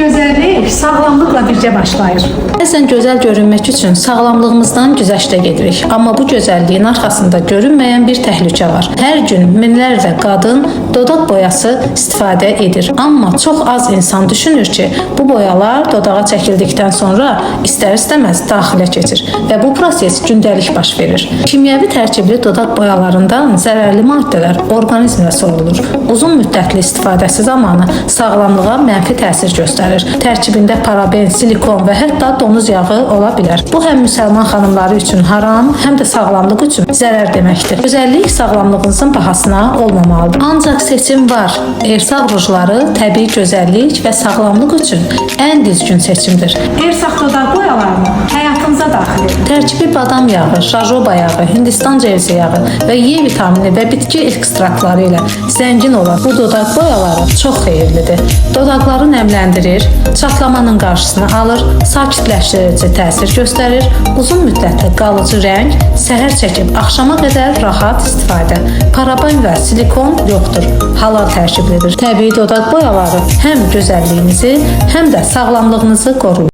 Gözəllik sağlamlıqla birgə başlayır. Bəzən gözəl görünmək üçün sağlamlığımızdan güzəştə gedirik. Amma bu gözəlliyin arxasında görünməyən bir təhlükə var. Hər gün minlərlə qadın dodaq boyası istifadə edir. Amma çox az insan düşünür ki, bu boyalar dodağa çəkildikdən sonra istər-istəməz daxilə keçir və bu proses gündəlik baş verir. Kimyəvi tərkibli dodaq boyalarından zərərli maddələr orqanizmə sorulur. Uzun müddətli istifadəsi zamanı sağlamlığa mənfi təsir göstərir. Tərkibində paraben, silikon və hətta donuz yağı ola bilər. Bu həm müsəlman xanımları üçün haram, həm də sağlamlıq üçün zərər deməkdir. Gözəllik sağlamlığınızın bahasına olmamalıdır. Ancaq seçim var. Ersaq rujları təbii gözəllik və sağlamlıq üçün ən düzgün seçimdir. Ersaq dodaq boyalarını həyatınıza daxil edin. Tərkibi badam yağı, jojoba yağı, Hindistan cevizi yağı və E vitamini və bitki ekstraktları ilə zəngin olan bu dodaq boyaları çox xeyirlidir. Dodaqları nəmləndirir, çatlamanın qarşısını alır, sakitləşdirici təsir göstərir, uzun müddətli qalıcı rəng, səhər çəkib axşama qədər rahat istifadə. Paraben və silikon yoxdur, halal tərkiblidir. Təbii dodaq boyaları həm gözəlliyinizi, həm də sağlamlığınızı qoruyur.